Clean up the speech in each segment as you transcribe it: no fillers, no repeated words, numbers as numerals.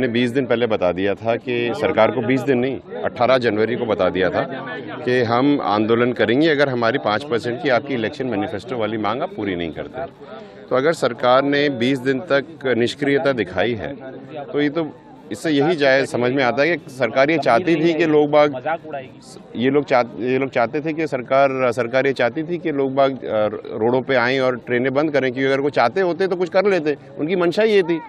हमने 20 दिन पहले बता दिया था कि सरकार को 20 दिन नहीं 18 जनवरी को बता दिया था कि हम आंदोलन करेंगे अगर हमारी 5% की आपकी इलेक्शन मैनिफेस्टो वाली मांग आप पूरी नहीं करते। तो अगर सरकार ने 20 दिन तक निष्क्रियता दिखाई है तो इससे यही जाए समझ में आता है कि सरकार ये चाहती थी कि लोग बाग ये लोग चाहते थे कि सरकार ये चाहती थी कि लोग बाग रोडों पे आएं और ट्रेनें बंद करें, क्योंकि अगर वो चाहते होते तो कुछ कर लेते, उनकी मंशा ये थी।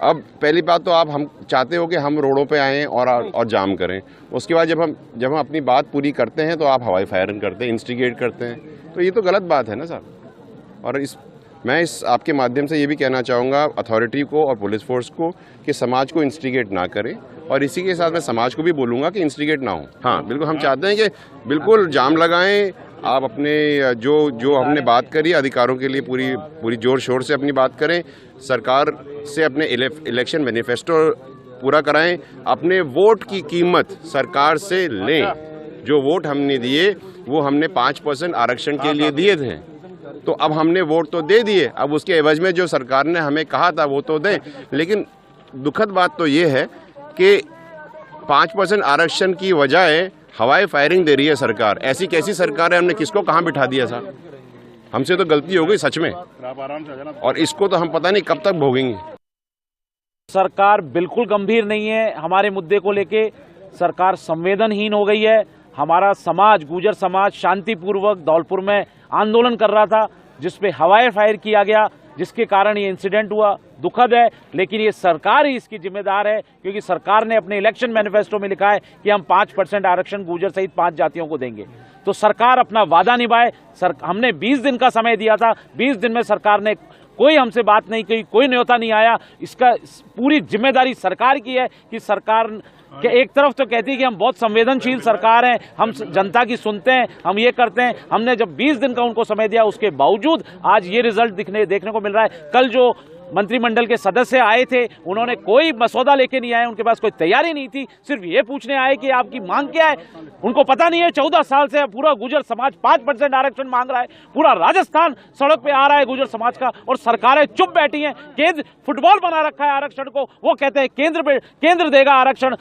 अब पहली बात तो आप हम चाहते हो कि हम रोडों पे आएँ और जाम करें, उसके बाद जब हम अपनी बात पूरी करते हैं तो आप हवाई फायरिंग करते हैं, इंस्टिगेट करते हैं, तो ये तो गलत बात है ना साहब। और मैं आपके माध्यम से ये भी कहना चाहूँगा अथॉरिटी को और पुलिस फोर्स को कि समाज को इंस्टिगेट ना करें, और इसी के साथ मैं समाज को भी बोलूँगा कि इंस्टिगेट ना हो। हाँ बिल्कुल, हम चाहते हैं कि बिल्कुल जाम लगाएं, आप अपने जो हमने बात करी अधिकारों के लिए पूरी जोर शोर से अपनी बात करें, सरकार से अपने इलेक्शन मैनिफेस्टो पूरा कराएं, अपने वोट की कीमत सरकार से लें। जो वोट हमने दिए वो हमने 5% आरक्षण के लिए दिए थे, तो अब हमने वोट तो दे दिए, अब उसके एवज में जो सरकार ने हमें कहा था वो तो दें। लेकिन दुखद बात तो ये है कि 5% आरक्षण की बजाय हवाई फायरिंग दे रही है सरकार। ऐसी कैसी सरकार है, हमने किसको कहाँ बिठा दिया था? हमसे तो गलती हो गई सच में, और इसको तो हम पता नहीं कब तक भोगेंगे। सरकार बिल्कुल गंभीर नहीं है हमारे मुद्दे को लेके, सरकार संवेदनहीन हो गई है। हमारा समाज, गुर्जर समाज शांतिपूर्वक धौलपुर में आंदोलन कर रहा था, जिसपे हवाई फायर किया गया, जिसके कारण ये इंसिडेंट हुआ। दुखद है, लेकिन ये सरकार ही इसकी जिम्मेदार है, क्योंकि सरकार ने अपने इलेक्शन मैनिफेस्टो में लिखा है कि हम 5% आरक्षण गुर्जर सहित 5 जातियों को देंगे। तो सरकार अपना वादा निभाए। हमने 20 दिन का समय दिया था, 20 दिन में सरकार ने कोई हमसे बात नहीं की, कोई न्योता नहीं आया। इसका पूरी जिम्मेदारी सरकार की है कि सरकार कि एक तरफ तो कहती है कि हम बहुत संवेदनशील सरकार हैं, हम जनता की सुनते हैं, हम ये करते हैं। हमने जब 20 दिन का उनको समय दिया, उसके बावजूद आज ये रिजल्ट देखने को मिल रहा है। कल जो मंत्रिमंडल के सदस्य आए थे, उन्होंने कोई मसौदा लेके नहीं आए, उनके पास कोई तैयारी नहीं थी, सिर्फ ये पूछने आए कि आपकी मांग क्या है। उनको पता नहीं है 14 साल से पूरा गुर्जर समाज 5% आरक्षण मांग रहा है, पूरा राजस्थान सड़क पे आ रहा है गुर्जर समाज का, और सरकारें चुप बैठी हैं। केंद्र फुटबॉल बना रखा है आरक्षण को, वो कहते हैं केंद्र देगा आरक्षण,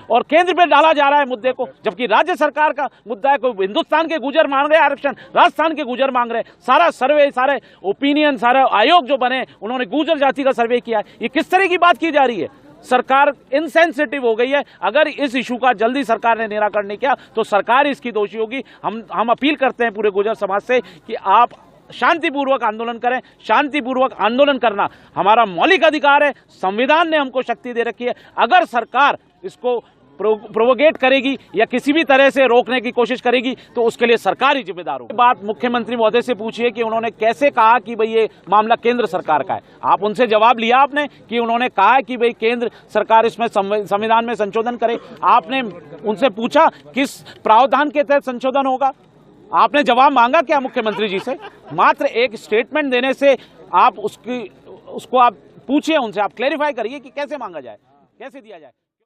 और केंद्र पे डाला जा रहा है मुद्दे को, जबकि राज्य सरकार का मुद्दा है। कोई हिंदुस्तान के गुर्जर मांग रहे आरक्षण, राजस्थान के गुर्जर मांग रहे। सारा सर्वे, सारे ओपिनियन, सारे आयोग जो बने, उन्होंने गुर्जर जाति का सर्वे किया है। ये किस तरह की बात की जा रही है? सरकार इनसेंसिटिव हो गई है। अगर इस इशू का जल्दी सरकार ने निराकरण नहीं किया तो सरकार इसकी दोषी होगी। हम अपील करते हैं पूरे गुर्जर समाज से कि आप शांतिपूर्वक आंदोलन करें। शांतिपूर्वक आंदोलन करना हमारा मौलिक अधिकार है, संविधान ने हमको शक्ति दे रखी है। अगर सरकार इसको प्रोवोकेट करेगी या किसी भी तरह से रोकने की कोशिश करेगी तो उसके लिए सरकार ही जिम्मेदार होगी। बात मुख्यमंत्री महोदय से पूछिए कि उन्होंने कैसे कहा कि भाई ये मामला केंद्र सरकार का है। आप उनसे जवाब लिया आपने कि उन्होंने कहा कि भाई केंद्र सरकार इसमें संविधान में संशोधन करे? आपने उनसे पूछा किस प्रावधान के तहत संशोधन होगा? आपने जवाब मांगा क्या मुख्यमंत्री जी से? मात्र एक स्टेटमेंट देने से आप उसको आप पूछिए उनसे, आप क्लैरिफाई करिए कि कैसे मांगा जाए, कैसे दिया जाए।